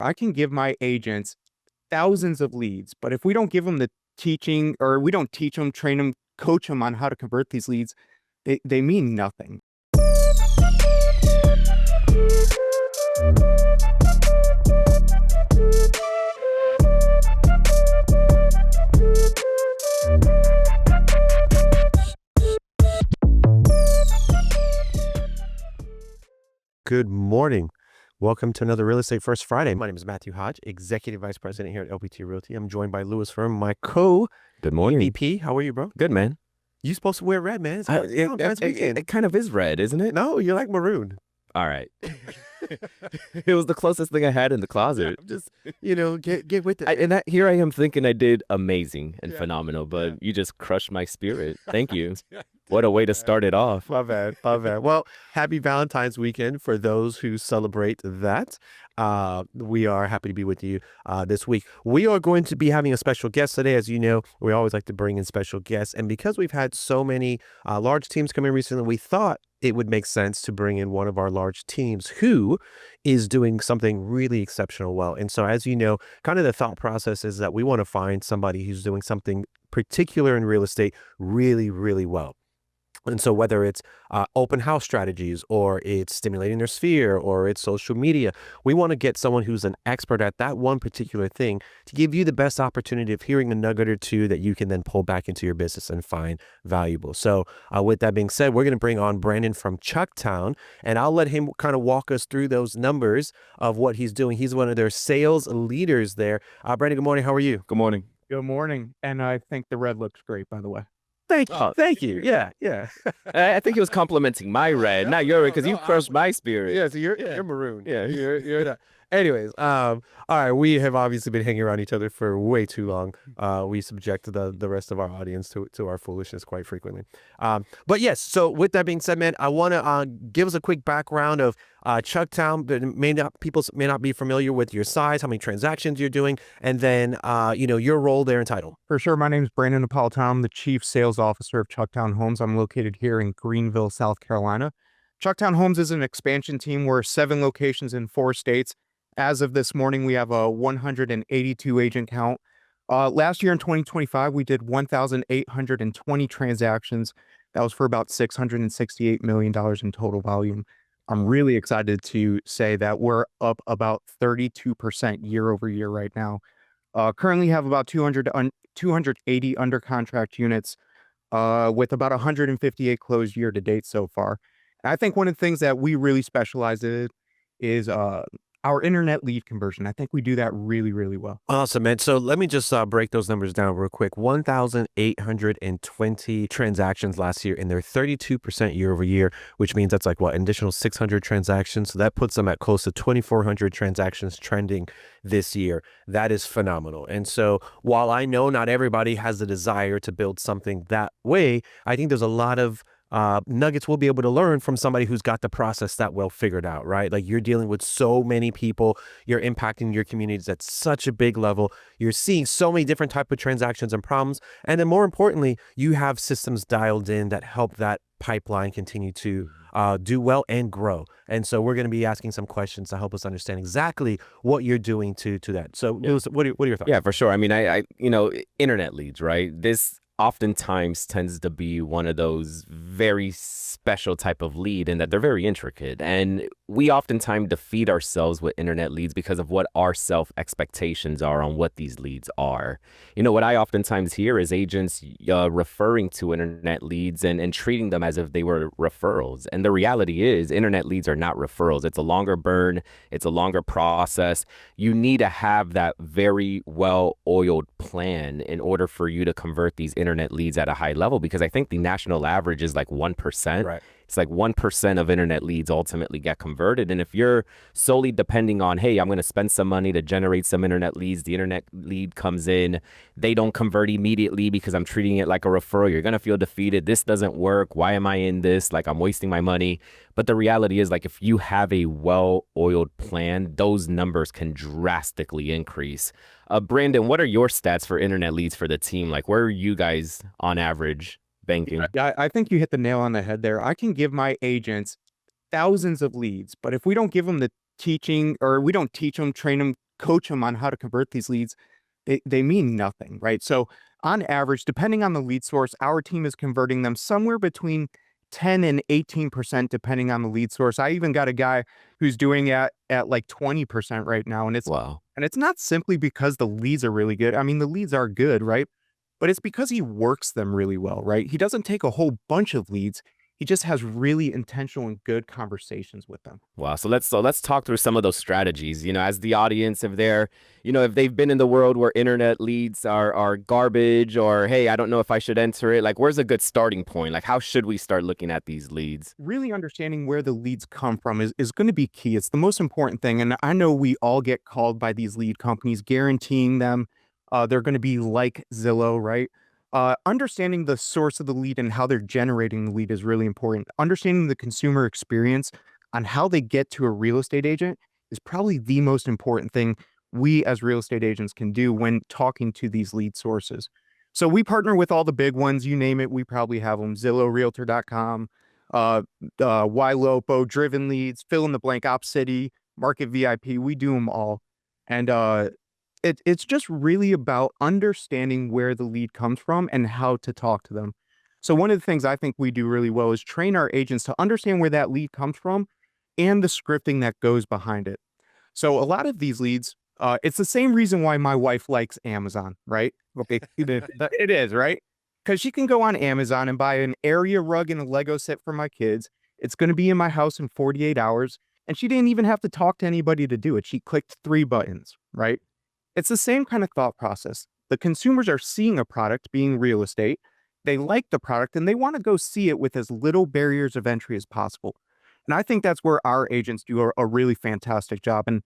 I can give my agents thousands of leads, but if we don't give them the teaching or we don't teach them, train them, coach them on how to convert these leads, they mean nothing. Good morning. Welcome to another Real Estate First Friday. My name is Matthew Hodge, Executive Vice President here at LPT Realty. I'm joined by Fermin, my Good morning. EVP. How are you, bro? Good, man. You supposed to wear red, man. It's Valentine's weekend. It kind of is red, isn't it? No, you're like maroon. All right. It was the closest thing I had in the closet. Just, get with it. And here I am thinking I did amazing and phenomenal, but you just crushed my spirit. Thank you. What a way to start it off. My bad. Well, happy Valentine's weekend for those who celebrate that. We are happy to be with you this week. We are going to be having a special guest today. As you know, we always like to bring in special guests. And because we've had so many large teams come in recently, we thought it would make sense to bring in one of our large teams who is doing something really exceptional well. And so, as you know, kind of the thought process is that we want to find somebody who's doing something particular in real estate really, really well. And so whether it's open house strategies or it's stimulating their sphere or it's social media, we want to get someone who's an expert at that one particular thing to give you the best opportunity of hearing a nugget or two that you can then pull back into your business and find valuable. So with that being said, we're going to bring on Brandon from Chucktown, and I'll let him kind of walk us through those numbers of what he's doing. He's one of their sales leaders there. Brandon, good morning. How are you? Good morning. Good morning. And I think the red looks great, by the way. Thank you. Yeah. I think he was complimenting my red, not your red, because you crushed my spirit. Yeah, so you're maroon. Yeah, you're not. Anyways, all right, we have obviously been hanging around each other for way too long. We subject the rest of our audience to our foolishness quite frequently. But yes, so with that being said, man, I want to give us a quick background of Chucktown. People may not be familiar with your size, how many transactions you're doing, and then your role there and title. For sure. My name is Brandon Napolitano. I'm the Chief Sales Officer of Chucktown Homes. I'm located here in Greenville, South Carolina. Chucktown Homes is an expansion team. We're 7 locations in 4 states. As of this morning, we have a 182 agent count. Last year in 2025, we did 1,820 transactions. That was for about $668 million in total volume. I'm really excited to say that we're up about 32% year over year right now. Currently have about 280 under contract units with about 158 closed year to date so far. And I think one of the things that we really specialize in is our internet lead conversion. I think we do that really, really well. Awesome, man. So let me just break those numbers down real quick. 1,820 transactions last year, and they're 32% year over year, which means that's like an additional 600 transactions. So that puts them at close to 2,400 transactions trending this year. That is phenomenal. And so while I know not everybody has the desire to build something that way, I think there's a lot of nuggets we'll be able to learn from somebody who's got the process that well figured out, right? Like, you're dealing with so many people, you're impacting your communities at such a big level, you're seeing so many different type of transactions and problems, and then more importantly, you have systems dialed in that help that pipeline continue to do well and grow. And so we're going to be asking some questions to help us understand exactly what you're doing to that. So what are your thoughts? Yeah, for sure. I mean, I internet leads, right? This oftentimes tends to be one of those very special type of lead in that they're very intricate. And we oftentimes defeat ourselves with internet leads because of what our self expectations are on what these leads are. What I oftentimes hear is agents referring to internet leads and treating them as if they were referrals. And the reality is internet leads are not referrals. It's a longer burn. It's a longer process. You need to have that very well-oiled plan in order for you to convert these internet leads at a high level, because I think the national average is like 1%. Right. It's like 1% of internet leads ultimately get converted. And if you're solely depending on, hey, I'm going to spend some money to generate some internet leads, the internet lead comes in, they don't convert immediately because I'm treating it like a referral, you're going to feel defeated. This doesn't work. Why am I in this? Like, I'm wasting my money. But the reality is, like, if you have a well-oiled plan, those numbers can drastically increase. Brandon, what are your stats for internet leads for the team? Like, where are you guys on average banking? Yeah, I think you hit the nail on the head there. I can give my agents thousands of leads, but if we don't give them the teaching or we don't teach them, train them, coach them on how to convert these leads, they mean nothing, right? So on average, depending on the lead source, our team is converting them somewhere between 10 and 18%, depending on the lead source. I even got a guy who's doing it at like 20% right now. Wow. And it's not simply because the leads are really good. I mean, the leads are good, right? But it's because he works them really well, right? He doesn't take a whole bunch of leads. He just has really intentional and good conversations with them. Wow. So let's talk through some of those strategies. As the audience, if they've been in the world where internet leads are garbage, or hey, I don't know if I should enter it. Like, where's a good starting point? Like, how should we start looking at these leads? Really understanding where the leads come from is going to be key. It's the most important thing. And I know we all get called by these lead companies, guaranteeing them they're going to be like Zillow, right? Understanding the source of the lead and how they're generating the lead is really important. Understanding the consumer experience on how they get to a real estate agent is probably the most important thing we as real estate agents can do when talking to these lead sources. So we partner with all the big ones, you name it, we probably have them. Zillow, Realtor.com, YLOPO, Driven Leads, fill in the blank, OpCity, Market VIP, we do them all. And it's just really about understanding where the lead comes from and how to talk to them. So one of the things I think we do really well is train our agents to understand where that lead comes from and the scripting that goes behind it. So a lot of these leads, it's the same reason why my wife likes Amazon, right? Okay, it is, right? Because she can go on Amazon and buy an area rug and a Lego set for my kids. It's going to be in my house in 48 hours. And she didn't even have to talk to anybody to do it. She clicked 3 buttons, right? It's the same kind of thought process. The consumers are seeing a product, being real estate. They like the product and they want to go see it with as little barriers of entry as possible. And I think that's where our agents do a really fantastic job. And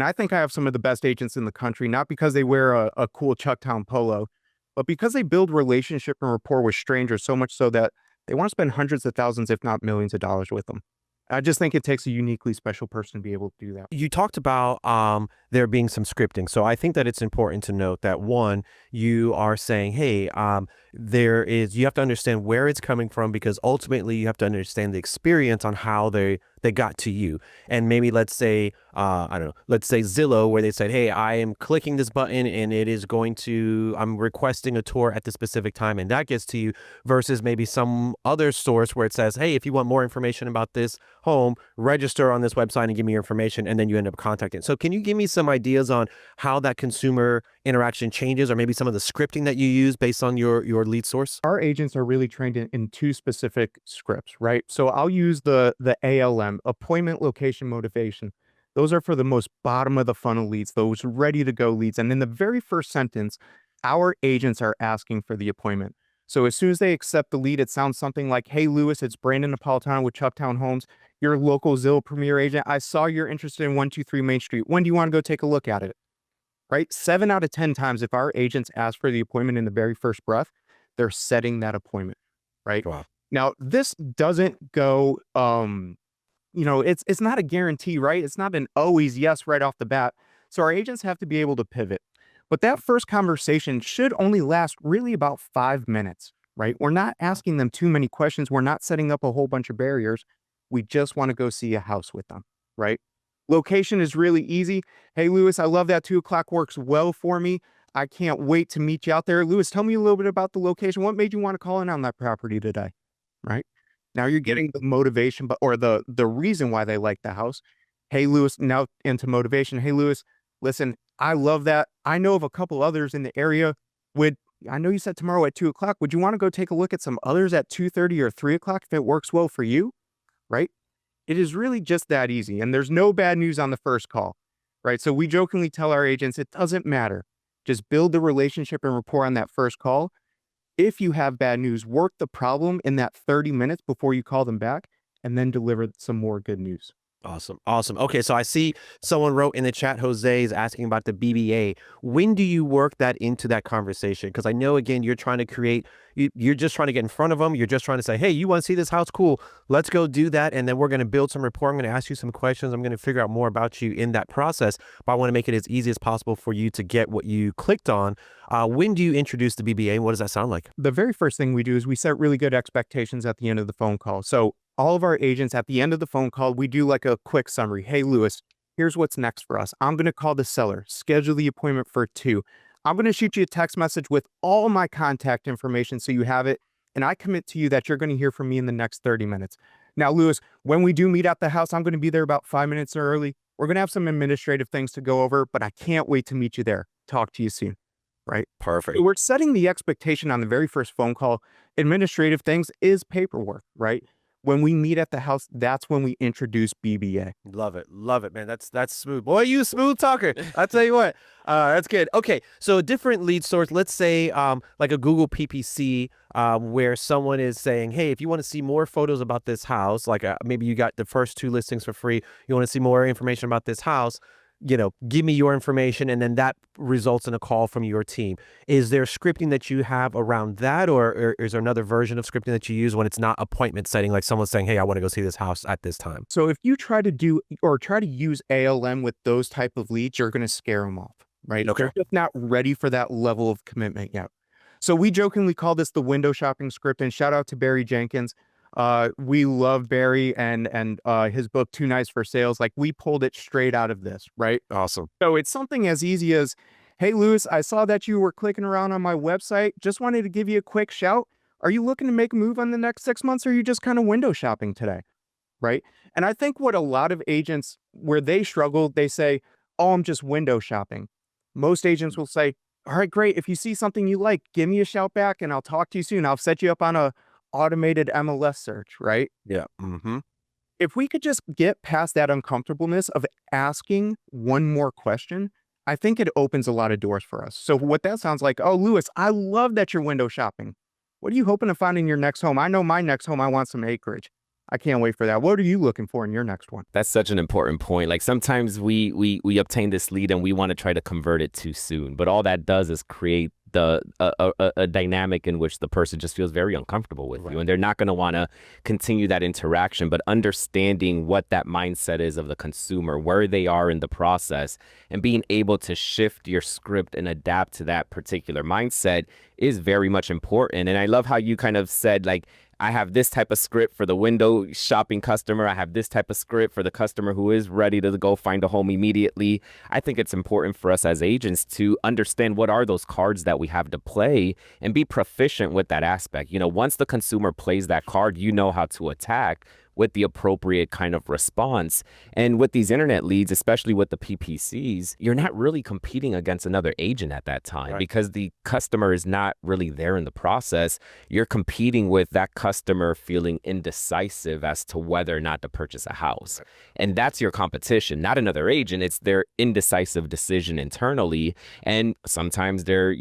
I think I have some of the best agents in the country, not because they wear a cool Chucktown polo, but because they build relationship and rapport with strangers so much so that they want to spend hundreds of thousands, if not millions of dollars with them. I just think it takes a uniquely special person to be able to do that. You talked about there being some scripting. So I think that it's important to note that, one, you are saying, hey, you have to understand where it's coming from, because ultimately you have to understand the experience on how they got to you. And maybe let's say Zillow, where they said, hey, I am clicking this button and I'm requesting a tour at the specific time, and that gets to you, versus maybe some other source where it says, hey, if you want more information about this home, register on this website and give me your information, and then you end up contacting. So can you give me some ideas on how that consumer interaction changes, or maybe some of the scripting that you use based on your lead source? Our agents are really trained in 2 specific scripts, right? So I'll use the ALM, appointment, location, motivation. Those are for the most bottom of the funnel leads, those ready to go leads. And in the very first sentence, our agents are asking for the appointment. So as soon as they accept the lead, it sounds something like, hey, Lewis, it's Brandon Napolitano with Chucktown Homes, your local Zillow Premier agent. I saw you're interested in 123 Main Street. When do you want to go take a look at it? Right? 7 out of 10 times, if our agents ask for the appointment in the very first breath, they're setting that appointment, right? Wow. Now, this doesn't go, it's not a guarantee, right? It's not an always yes right off the bat. So our agents have to be able to pivot. But that first conversation should only last really about 5 minutes, right? We're not asking them too many questions. We're not setting up a whole bunch of barriers. We just want to go see a house with them, right? Location is really easy. Hey, Lewis, I love that 2 o'clock works well for me. I can't wait to meet you out there. Lewis, tell me a little bit about the location. What made you want to call in on that property today, right? Now you're getting the motivation, or the reason why they like the house. Hey, Lewis, now into motivation. Hey, Lewis, listen, I love that. I know of a couple others in the area. I know you said tomorrow at 2 o'clock. Would you want to go take a look at some others at 2:30 or 3 o'clock if it works well for you, right? It is really just that easy. And there's no bad news on the first call, right? So we jokingly tell our agents, it doesn't matter. Just build the relationship and rapport on that first call. If you have bad news, work the problem in that 30 minutes before you call them back, and then deliver some more good news. Awesome. Okay, so I see someone wrote in the chat, Jose is asking about the BBA. When do you work that into that conversation? Because I know, again, you're trying to you're just trying to get in front of them. You're just trying to say, hey, you want to see this house? Cool. Let's go do that. And then we're going to build some rapport. I'm going to ask you some questions. I'm going to figure out more about you in that process. But I want to make it as easy as possible for you to get what you clicked on. When do you introduce the BBA? And what does that sound like? The very first thing we do is we set really good expectations at the end of the phone call. So all of our agents at the end of the phone call, we do like a quick summary. Hey, Lewis, here's what's next for us. I'm going to call the seller, schedule the appointment for 2. I'm going to shoot you a text message with all my contact information so you have it. And I commit to you that you're going to hear from me in the next 30 minutes. Now, Lewis, when we do meet at the house, I'm going to be there about 5 minutes early. We're going to have some administrative things to go over, but I can't wait to meet you there. Talk to you soon. Right? Perfect. We're setting the expectation on the very first phone call. Administrative things is paperwork, right? When we meet at the house, that's when we introduce BBA. Love it, man. That's smooth. Boy, you a smooth talker. I tell you what, that's good. Okay, so a different lead source. Let's say like a Google PPC, where someone is saying, hey, if you want to see more photos about this house, like maybe you got the first 2 listings for free, you want to see more information about this house, give me your information, and then that results in a call from your team. Is there scripting that you have around that, or is there another version of scripting that you use when it's not appointment setting, like someone's saying, hey, I want to go see this house at this time? So if you try to use ALM with those type of leads, you're going to scare them off, right? Okay. They're just not ready for that level of commitment yet. So we jokingly call this the window shopping script, and shout out to Barry Jenkins. We love Barry and his book, Too Nice for Sales. Like, we pulled it straight out of this, right? Awesome. So it's something as easy as, hey, Lewis, I saw that you were clicking around on my website. Just wanted to give you a quick shout. Are you looking to make a move on the next 6 months, or are you just kind of window shopping today? Right? And I think what a lot of agents, where they struggle, they say, oh, I'm just window shopping. Most agents will say, all right, great. If you see something you like, give me a shout back and I'll talk to you soon. I'll set you up on a automated MLS search, right? Yeah. Mm-hmm. If we could just get past that uncomfortableness of asking one more question, I think it opens a lot of doors for us. So what that sounds like, oh, Lewis, I love that you're window shopping. What are you hoping to find in your next home? I know my next home, I want some acreage. I can't wait for that. What are you looking for in your next one? That's such an important point. Like, sometimes we obtain this lead and we want to try to convert it too soon, but all that does is create a dynamic in which the person just feels very uncomfortable with you, and they're not going to want to continue that interaction. But understanding what that mindset is of the consumer, where they are in the process, and being able to shift your script and adapt to that particular mindset is very much important. And I love how you kind of said, like, I have this type of script for the window shopping customer. I have this type of script for the customer who is ready to go find a home immediately. I think it's important for us as agents to understand what are those cards that we have to play and be proficient with that aspect. Once the consumer plays that card, you know how to attack with the appropriate kind of response. And with these internet leads, especially with the PPCs, you're not really competing against another agent at that time, because the customer is not really there in the process. You're competing with that customer feeling indecisive as to whether or not to purchase a house. And that's your competition, not another agent. It's their indecisive decision internally. And sometimes they're,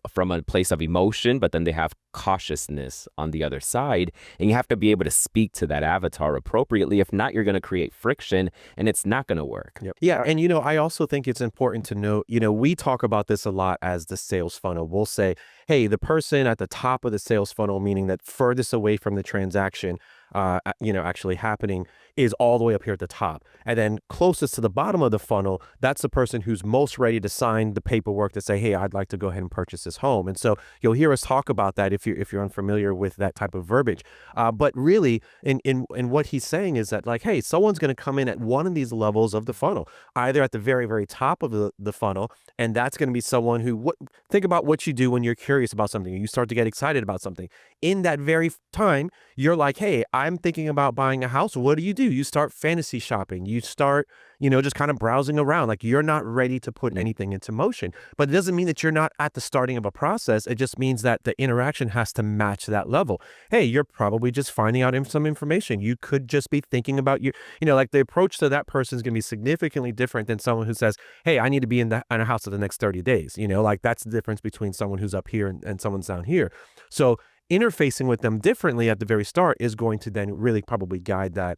from a place of emotion, but then they have cautiousness on the other side. And you have to be able to speak to that avatar appropriately. If not, you're going to create friction and it's not going to work. Yep. Yeah. And, I also think it's important to note, we talk about this a lot as the sales funnel. We'll say, hey, the person at the top of the sales funnel, meaning that furthest away from the transaction, actually happening, is all the way up here at the top. And then closest to the bottom of the funnel, that's the person who's most ready to sign the paperwork to say, hey, I'd like to go ahead and purchase this home. And so you'll hear us talk about that if you're unfamiliar with that type of verbiage. But really, in what he's saying is that, like, hey, someone's going to come in at one of these levels of the funnel, either at the very, very top of the funnel, and that's going to be someone who, think about what you do when you're curious about something, you start to get excited about something. In that very time, you're like, hey, I'm thinking about buying a house. What do? You start fantasy shopping. You start, just kind of browsing around. Like, you're not ready to put anything into motion. But it doesn't mean that you're not at the starting of a process. It just means that the interaction has to match that level. Hey, you're probably just finding out some information. You could just be thinking about like, the approach to that person is going to be significantly different than someone who says, hey, I need to be in a house for the next 30 days. Like, that's the difference between someone who's up here and someone's down here. So interfacing with them differently at the very start is going to then really probably guide that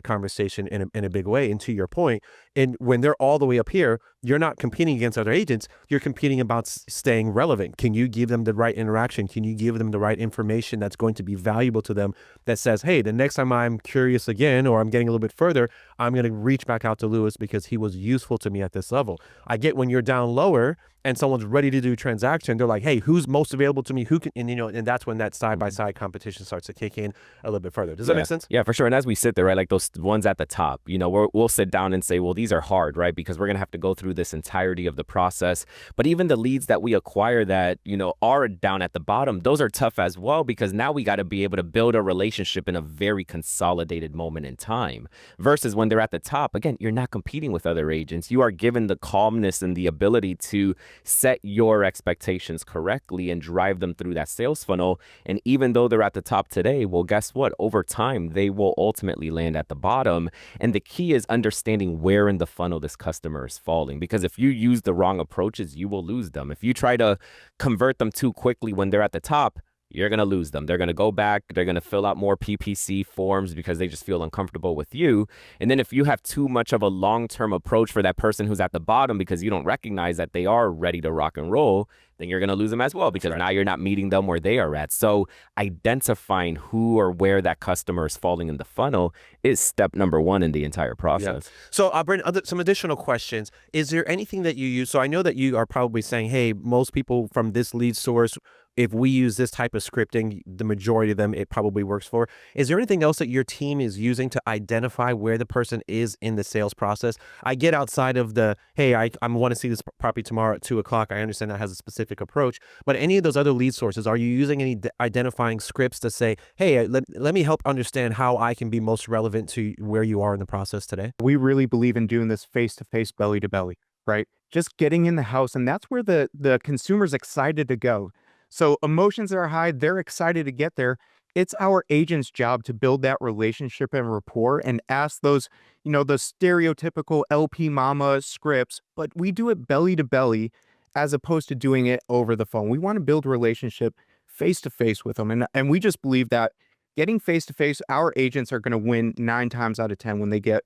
conversation in a big way. And to your point, and when they're all the way up here, you're not competing against other agents. You're competing about staying relevant. Can you give them the right interaction? Can you give them the right information that's going to be valuable to them, that says, hey, the next time I'm curious again, or I'm getting a little bit further, I'm going to reach back out to Lewis because he was useful to me at this level. I get when you're down lower and someone's ready to do transaction, they're like, hey, who's most available to me? Who can, and and that's when that side-by-side competition starts to kick in a little bit further. Does that make sense? Yeah, for sure. And as we sit there, right, like those ones at the top, we'll sit down and say, well, these are hard, right? Because we're going to have to go through this entirety of the process. But even the leads that we acquire that, are down at the bottom, those are tough as well, because now we got to be able to build a relationship in a very consolidated moment in time versus when they're at the top. Again, you're not competing with other agents. You are given the calmness and the ability to set your expectations correctly and drive them through that sales funnel. And even though they're at the top today, well, guess what? Over time, they will ultimately land at the bottom. And the key is understanding where in the funnel this customer is falling. Because if you use the wrong approaches, you will lose them. If you try to convert them too quickly when they're at the top, you're going to lose them. They're going to go back. They're going to fill out more PPC forms because they just feel uncomfortable with you. And then if you have too much of a long-term approach for that person who's at the bottom because you don't recognize that they are ready to rock and roll, then you're going to lose them as well because now you're not meeting them where they are at. So identifying who or where that customer is falling in the funnel is step number one in the entire process. Yeah. So Brandon, some additional questions. Is there anything that you use? So I know that you are probably saying, hey, most people from this lead source, if we use this type of scripting, the majority of them, it probably works for. Is there anything else that your team is using to identify where the person is in the sales process? I get outside of the, hey, I want to see this property tomorrow at 2:00. I understand that has a specific approach, but any of those other lead sources, are you using any identifying scripts to say, hey, let me help understand how I can be most relevant to where you are in the process today? We really believe in doing this face-to-face, belly-to-belly, right? Just getting in the house, and that's where the consumer's excited to go. So emotions are high, they're excited to get there. It's our agent's job to build that relationship and rapport and ask those, the stereotypical LP mama scripts, but we do it belly to belly as opposed to doing it over the phone. We want to build a relationship face to face with them. And we just believe that getting face to face, our agents are going to win 9 times out of 10 when they get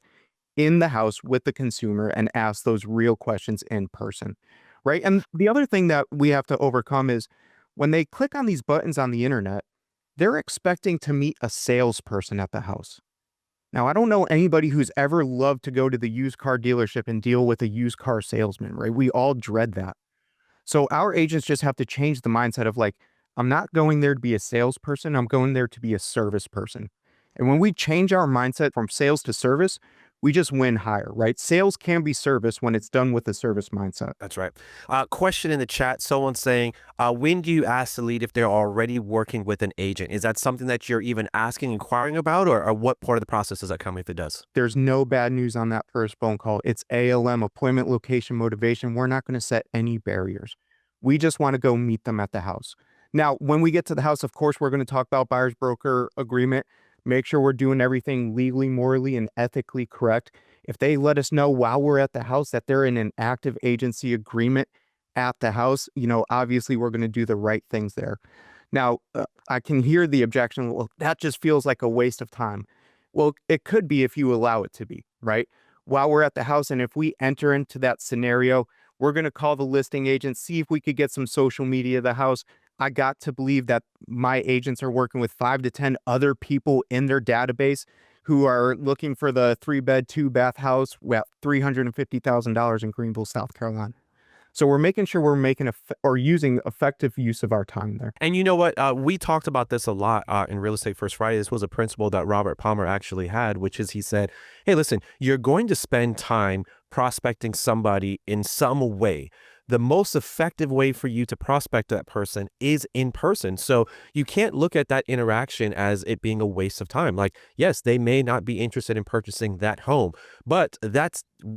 in the house with the consumer and ask those real questions in person, right? And the other thing that we have to overcome is when they click on these buttons on the internet, they're expecting to meet a salesperson at the house. Now, I don't know anybody who's ever loved to go to the used car dealership and deal with a used car salesman, right? We all dread that. So our agents just have to change the mindset of like, I'm not going there to be a salesperson, I'm going there to be a service person. And when we change our mindset from sales to service, we just win higher, right? Sales can be service when it's done with a service mindset. That's right. Question in the chat, someone saying, when do you ask the lead if they're already working with an agent? Is that something that you're even asking, inquiring about, or what part of the process does that come if it does? There's no bad news on that first phone call. It's ALM, appointment, location, motivation. We're not going to set any barriers. We just want to go meet them at the house. Now, when we get to the house, of course, we're going to talk about buyer's broker agreement. Make sure we're doing everything legally, morally, and ethically correct. If they let us know while we're at the house that they're in an active agency agreement at the house, obviously we're going to do the right things there. Now, I can hear the objection, well, that just feels like a waste of time. Well, it could be if you allow it to be, right? While we're at the house, and if we enter into that scenario, we're going to call the listing agent, see if we could get some social media of the house. I got to believe that my agents are working with 5 to 10 other people in their database who are looking for the 3-bed, 2-bath house at $350,000 in Greenville, South Carolina. So we're making sure we're making using effective use of our time there. And you know what? We talked about this a lot in Real Estate First Friday. This was a principle that Robert Palmer actually had, which is he said, hey, listen, you're going to spend time prospecting somebody in some way. The most effective way for you to prospect that person is in person. So you can't look at that interaction as it being a waste of time. Like, yes, they may not be interested in purchasing that home, but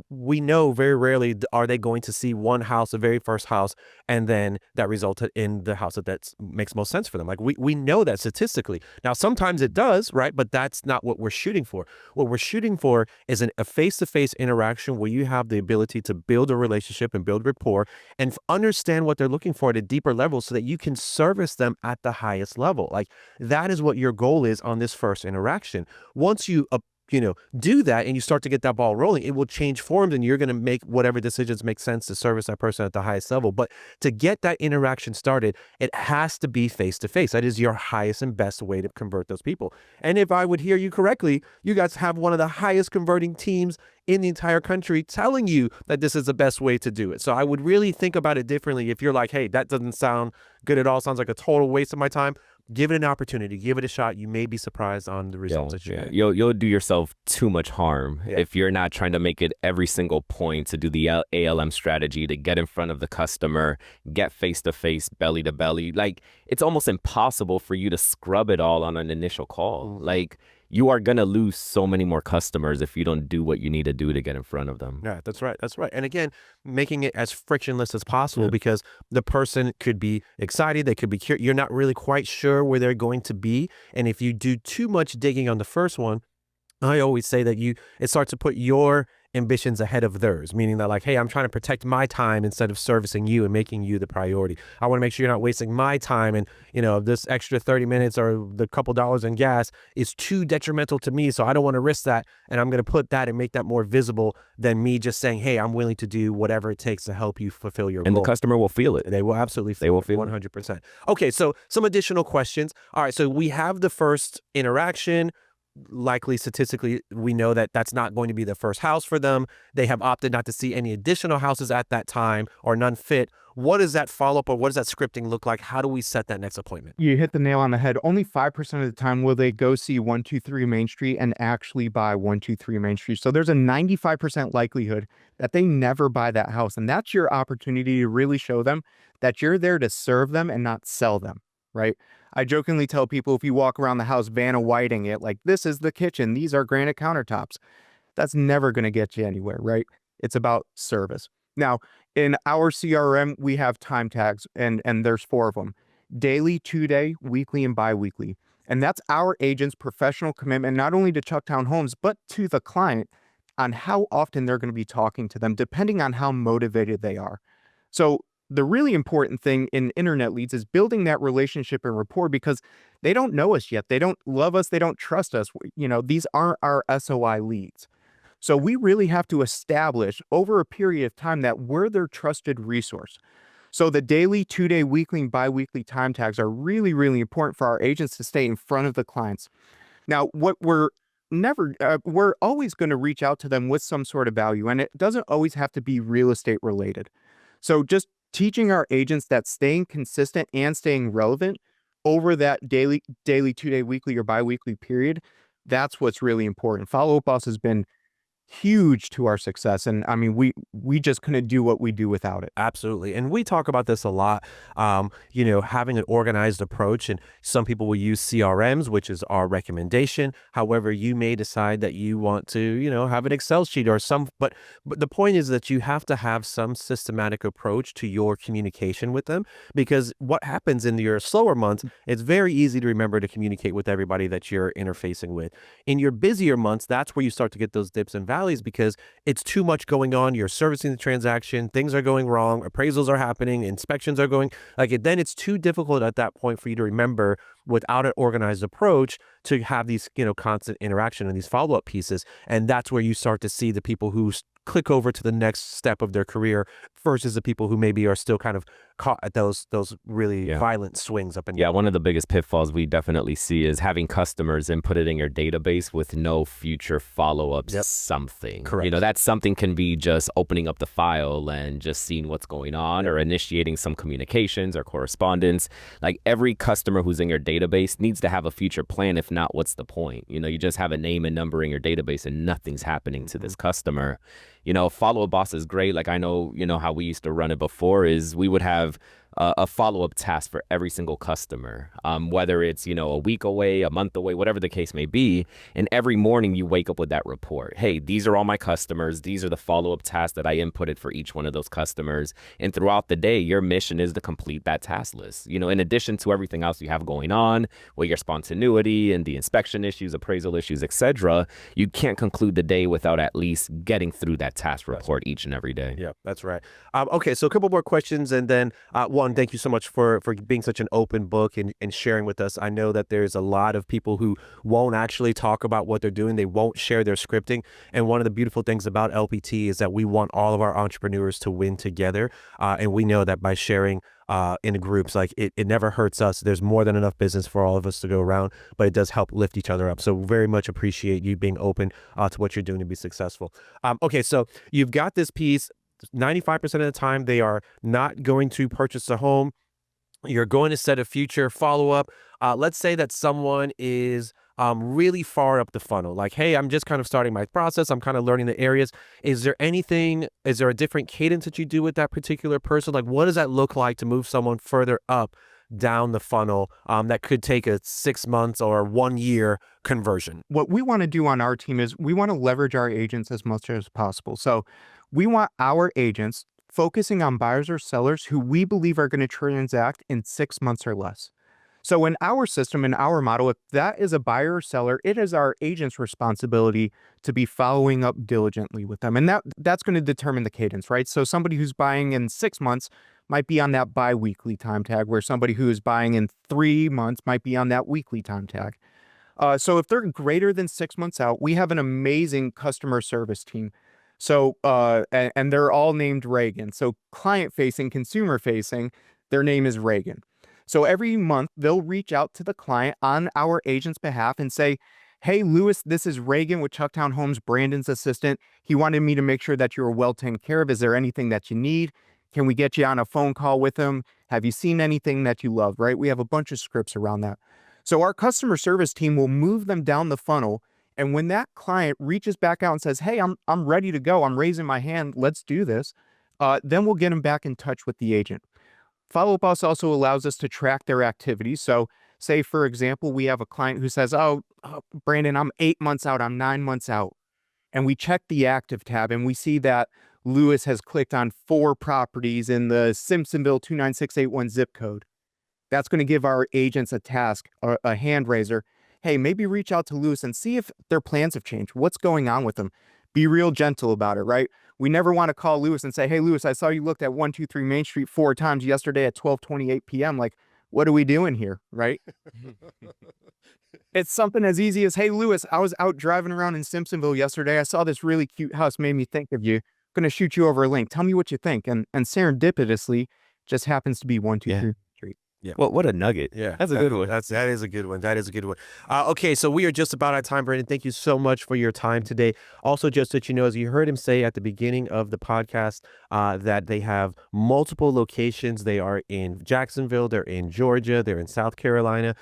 we know very rarely are they going to see one house, the very first house, and then that resulted in the house that makes most sense for them. Like we know that statistically. Now, sometimes it does, right? But that's not what we're shooting for. What we're shooting for is a face-to-face interaction where you have the ability to build a relationship and build rapport and understand what they're looking for at a deeper level so that you can service them at the highest level. Like that is what your goal is on this first interaction. Once you do that and you start to get that ball rolling, it will change forms and you're going to make whatever decisions make sense to service that person at the highest level. But to get that interaction started, it has to be face to face. That is your highest and best way to convert those people. And if I would hear you correctly, you guys have one of the highest converting teams in the entire country telling you that this is the best way to do it. So I would really think about it differently. If you're like, hey, that doesn't sound good at all, sounds like a total waste of my time, give it an opportunity, give it a shot. You may be surprised on the results that you get. You'll do yourself too much harm if you're not trying to make it every single point to do the ALM strategy, to get in front of the customer, get face to face, belly to belly. Like, it's almost impossible for you to scrub it all on an initial call. Like, you are going to lose so many more customers if you don't do what you need to do to get in front of them. Yeah, that's right. That's right. And again, making it as frictionless as possible because the person could be excited. They could be curious. You're not really quite sure where they're going to be. And if you do too much digging on the first one, I always say that it starts to put your ambitions ahead of theirs, meaning that like, hey, I'm trying to protect my time instead of servicing you and making you the priority. I want to make sure you're not wasting my time. And, this extra 30 minutes or the couple dollars in gas is too detrimental to me. So I don't want to risk that. And I'm going to put that and make that more visible than me just saying, hey, I'm willing to do whatever it takes to help you fulfill your goal. And the customer will feel it. They will absolutely feel it. 100%. Okay. So some additional questions. All right. So we have the first interaction. Likely statistically, we know that that's not going to be the first house for them. They have opted not to see any additional houses at that time or none fit. What does that follow-up or what does that scripting look like? How do we set that next appointment? You hit the nail on the head. Only 5% of the time will they go see 123 Main Street and actually buy 123 Main Street. So there's a 95% likelihood that they never buy that house. And that's your opportunity to really show them that you're there to serve them and not sell them, right? I jokingly tell people if you walk around the house Vanna Whiting it, like, this is the kitchen, these are granite countertops. That's never going to get you anywhere, right? It's about service. Now, in our CRM, we have time tags, and there's 4 of them: daily, 2-day, weekly, and bi-weekly. And that's our agent's professional commitment, not only to Chucktown Homes, but to the client on how often they're going to be talking to them, depending on how motivated they are. So the really important thing in internet leads is building that relationship and rapport, because they don't know us yet. They don't love us. They don't trust us. These aren't our SOI leads. So we really have to establish over a period of time that we're their trusted resource. So the daily, 2-day, weekly, and bi-weekly time tags are really, really important for our agents to stay in front of the clients. Now, what we're always going to reach out to them with some sort of value, and it doesn't always have to be real estate related. So just teaching our agents that staying consistent and staying relevant over that daily, 2-day, weekly, or bi-weekly period, that's what's really important. Follow-up Boss has been huge to our success. And I mean, we just couldn't do what we do without it. Absolutely. And we talk about this a lot, having an organized approach. And some people will use CRMs, which is our recommendation. However, you may decide that you want to, have an Excel sheet or but the point is that you have to have some systematic approach to your communication with them, because what happens in your slower months, it's very easy to remember to communicate with everybody that you're interfacing with. In your busier months, that's where you start to get those dips and valleys, because it's too much going on. You're servicing the transaction, things are going wrong, appraisals are happening, inspections are going then it's too difficult at that point for you to remember without an organized approach to have these, constant interaction and these follow-up pieces. And that's where you start to see the people who click over to the next step of their career versus the people who maybe are still kind of caught at those really violent swings up and down. Yeah, one of the biggest pitfalls we definitely see is having customers and put it in your database with no future follow-ups, something. Correct. That something can be just opening up the file and just seeing what's going on or initiating some communications or correspondence. Like, every customer who's in your database needs to have a future plan. If not, what's the point? You just have a name and number in your database and nothing's happening to this customer. Follow-up Boss is great. Like, I know, how we used to run it before is we would have a follow-up task for every single customer, whether it's, a week away, a month away, whatever the case may be. And every morning you wake up with that report. Hey, these are all my customers. These are the follow-up tasks that I inputted for each one of those customers. And throughout the day, your mission is to complete that task list. In addition to everything else you have going on with your spontaneity and the inspection issues, appraisal issues, etc., you can't conclude the day without at least getting through that task report each and every day. Yeah, that's right. Okay, so a couple more questions, and then one one, thank you so much for being such an open book and sharing with us. I know that there's a lot of people who won't actually talk about what they're doing. They won't share their scripting. And one of the beautiful things about LPT is that we want all of our entrepreneurs to win together. And we know that by sharing in groups, like it never hurts us. There's more than enough business for all of us to go around, but it does help lift each other up. So very much appreciate you being open to what you're doing to be successful. Okay, so you've got this piece. 95% of the time, they are not going to purchase a home. You're going to set a future follow-up. Let's say that someone is really far up the funnel. Like, hey, I'm just kind of starting my process. I'm kind of learning the areas. Is there a different cadence that you do with that particular person? Like, what does that look like to move someone further up down the funnel that could take a 6 months or 1 year conversion? What we want to do on our team is we want to leverage our agents as much as possible. So we want our agents focusing on buyers or sellers who we believe are going to transact in 6 months or less. So in our system, in our model, if that is a buyer or seller, it is our agent's responsibility to be following up diligently with them. And that's going to determine the cadence, right? So somebody who's buying in 6 months might be on that bi-weekly time tag, where somebody who is buying in 3 months might be on that weekly time tag. So if they're greater than 6 months out, we have an amazing customer service team. So, and they're all named Reagan. So client-facing, consumer-facing, their name is Reagan. So every month, they'll reach out to the client on our agent's behalf and say, hey, Lewis, this is Reagan with Chucktown Homes, Brandon's assistant. He wanted me to make sure that you're well taken care of. Is there anything that you need? Can we get you on a phone call with him? Have you seen anything that you love, right? We have a bunch of scripts around that. So our customer service team will move them down the funnel. And when that client reaches back out and says, hey, I'm ready to go, I'm raising my hand, let's do this, then we'll get them back in touch with the agent. Follow-up also allows us to track their activities. So say, for example, we have a client who says, oh, Brandon, I'm 8 months out, I'm 9 months out. And we check the active tab and we see that Lewis has clicked on 4 properties in the Simpsonville 29681 zip code. That's going to give our agents a task, or a hand raiser. Hey, maybe reach out to Lewis and see if their plans have changed. What's going on with them? Be real gentle about it, right? We never want to call Lewis and say, hey, Lewis, I saw you looked at 123 Main Street 4 times yesterday at 12:28 p.m. Like, what are we doing here, right? It's something as easy as, hey, Lewis, I was out driving around in Simpsonville yesterday. I saw this really cute house, made me think of you. I'm going to shoot you over a link. Tell me what you think. And serendipitously, just happens to be 123 Street. Yeah. Well, what a nugget. Yeah. That's a good one. That is a good one. That is a good one. Okay, so we are just about out of time, Brandon. Thank you so much for your time today. Also, just that you know, as you heard him say at the beginning of the podcast, that they have multiple locations. They are in Jacksonville, they're in Georgia, they're in South Carolina.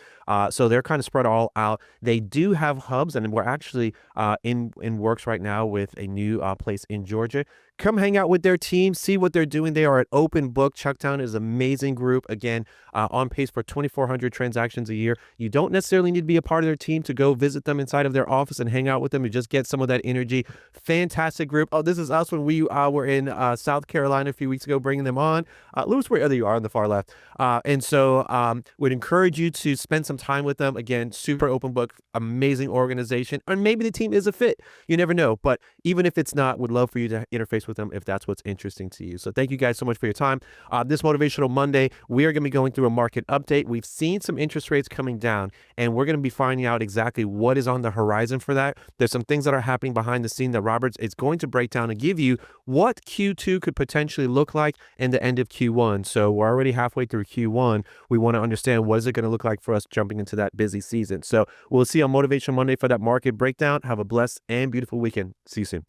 So they're kind of spread all out. They do have hubs, and we're actually in works right now with a new place in Georgia. Come hang out with their team, see what they're doing. They are an open book. Chucktown is an amazing group. Again, on pace for 2,400 transactions a year. You don't necessarily need to be a part of their team to go visit them inside of their office and hang out with them and just get some of that energy. Fantastic group. Oh, this is us when we were in South Carolina a few weeks ago, bringing them on. Lewis, wherever you are on the far left. And so would encourage you to spend some time with them. Again, super open book, amazing organization. And maybe the team is a fit. You never know. But even if it's not, would love for you to interface with them if that's what's interesting to you. So thank you guys so much for your time. This Motivational Monday, we are going to be going through a market update. We've seen some interest rates coming down, and we're going to be finding out exactly what is on the horizon for that. There's some things that are happening behind the scene that Roberts is going to break down and give you what Q2 could potentially look like in the end of Q1. So we're already halfway through Q1. We want to understand what is it going to look like for us jumping into that busy season. So we'll see you on Motivation Monday for that market breakdown. Have a blessed and beautiful weekend. See you soon.